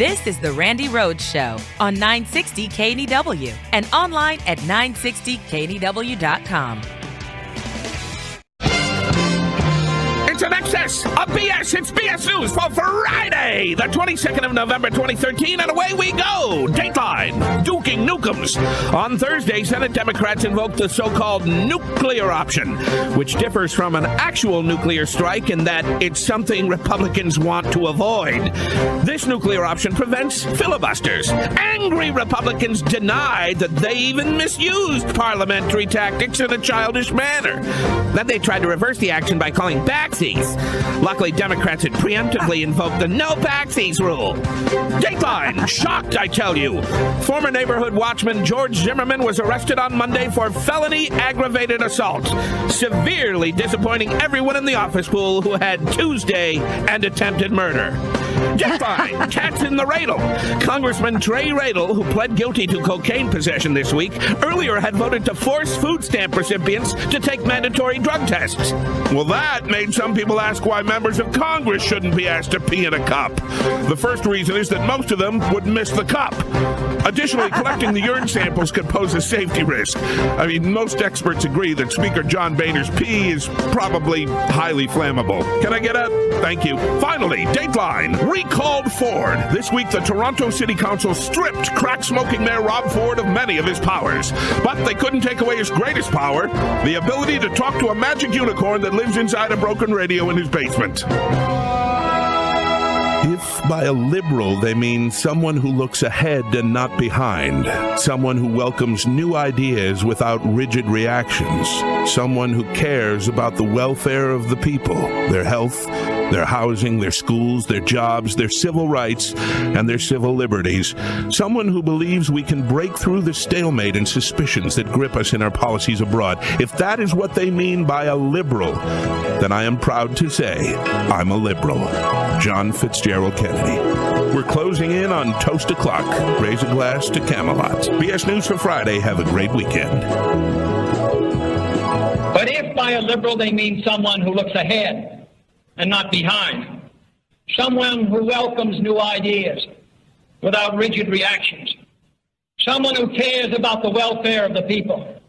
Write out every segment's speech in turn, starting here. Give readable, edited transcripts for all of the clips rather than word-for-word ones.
This is the Randi Rhodes Show on 960 KNEW and online at 960knw.com. It's an excess of BS. It's BS News for Friday, the 22nd of November, 2013, and away we go. Dateline, Duking Nukems. On Thursday, Senate Democrats invoked the so-called nuclear option, which differs from an actual nuclear strike in that it's something Republicans want to avoid. This nuclear option prevents filibusters. Angry Republicans denied that they even misused parliamentary tactics in a childish manner. Then they tried to reverse the action by calling backsies. Luckily, Democrats had preemptively invoked the no backsies rule. Dateline, shocked, I tell you. Former neighborhood watchman George Zimmerman was arrested on Monday for felony aggravated assault, severely disappointing everyone in the office pool who had Tuesday and attempted murder. Dateline, cats in the Radel. Congressman Trey Radel, who pled guilty to cocaine possession this week, earlier had voted to force food stamp recipients to take mandatory drug tests. Well, that made some people ask why members of Congress shouldn't be asked to pee in a cup. The first reason is that most of them would miss the cup. Additionally, collecting the urine samples could pose a safety risk. I mean, most experts agree that Speaker John Boehner's pee is probably highly flammable. Can I get a thank you? Finally, Dateline, recalled Ford. This week, the Toronto City Council stripped crack-smoking Mayor Rob Ford of many of his powers. But they couldn't take away his greatest power, the ability to talk to a magic unicorn that lives inside a broken radio in his basement. If by a liberal they mean someone who looks ahead and not behind, someone who welcomes new ideas without rigid reactions, someone who cares about the welfare of the people, their health, their housing, their schools, their jobs, their civil rights, and their civil liberties, someone who believes we can break through the stalemate and suspicions that grip us in our policies abroad, if that is what they mean by a liberal, then I am proud to say I'm a liberal. John Fitzgerald Kennedy. We're closing in on Toast O'Clock. Raise a glass to Camelot. BS News for Friday. Have a great weekend. But if by a liberal they mean someone who looks ahead and not behind, someone who welcomes new ideas without rigid reactions, someone who cares about the welfare of the people,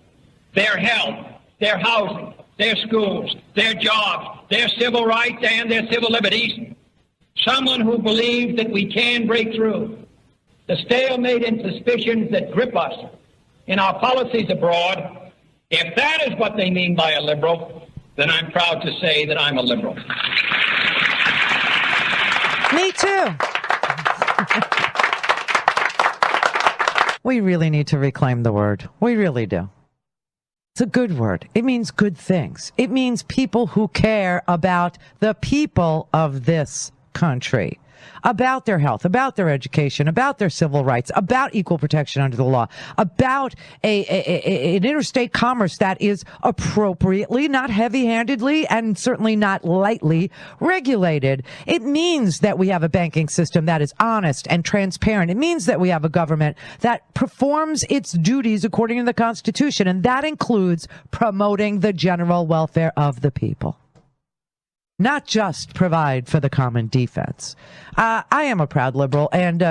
their health, their housing, their schools, their jobs, their civil rights, and their civil liberties, someone who believes that we can break through the stalemate and suspicions that grip us in our policies abroad, if that is what they mean by a liberal, then I'm proud to say that I'm a liberal. Me too. We really need to reclaim the word. We really do. It's a good word. It means good things. It means people who care about the people of this country, about their health, about their education, about their civil rights, about equal protection under the law, about an interstate commerce that is appropriately, not heavy-handedly, and certainly not lightly regulated. It means that we have a banking system that is honest and transparent. It means that we have a government that performs its duties according to the Constitution, and that includes promoting the general welfare of the people. Not just provide for the common defense. I am a proud liberal, and,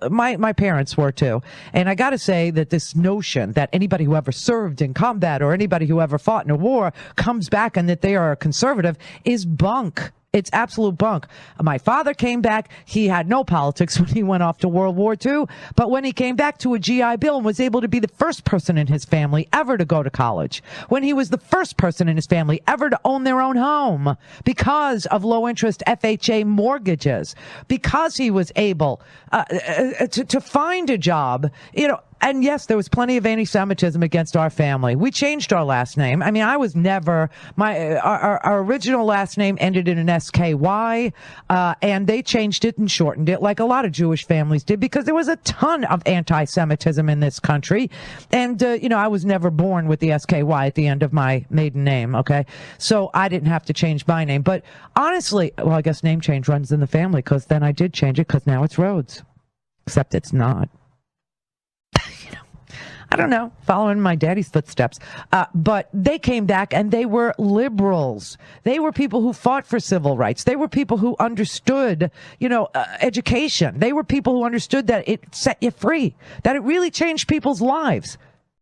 my parents were too. And I got to say that this notion that anybody who ever served in combat or anybody who ever fought in a war comes back and that they are a conservative is bunk. It's absolute bunk. My father came back. He had no politics when he went off to World War II. But when he came back to a GI Bill and was able to be the first person in his family ever to go to college, when he was the first person in his family ever to own their own home because of low interest FHA mortgages, because he was able to find a job, and yes, there was plenty of anti-Semitism against our family. We changed our last name. I mean, I was never, our original last name ended in an SKY, and they changed it and shortened it like a lot of Jewish families did because there was a ton of anti-Semitism in this country. And, I was never born with the SKY at the end of my maiden name, okay? So I didn't have to change my name. But honestly, well, I guess name change runs in the family because then I did change it because now it's Rhodes. Except it's not. I don't know, following my daddy's footsteps. But they came back and they were liberals. They were people who fought for civil rights. They were people who understood, education. They were people who understood that it set you free, that it really changed people's lives.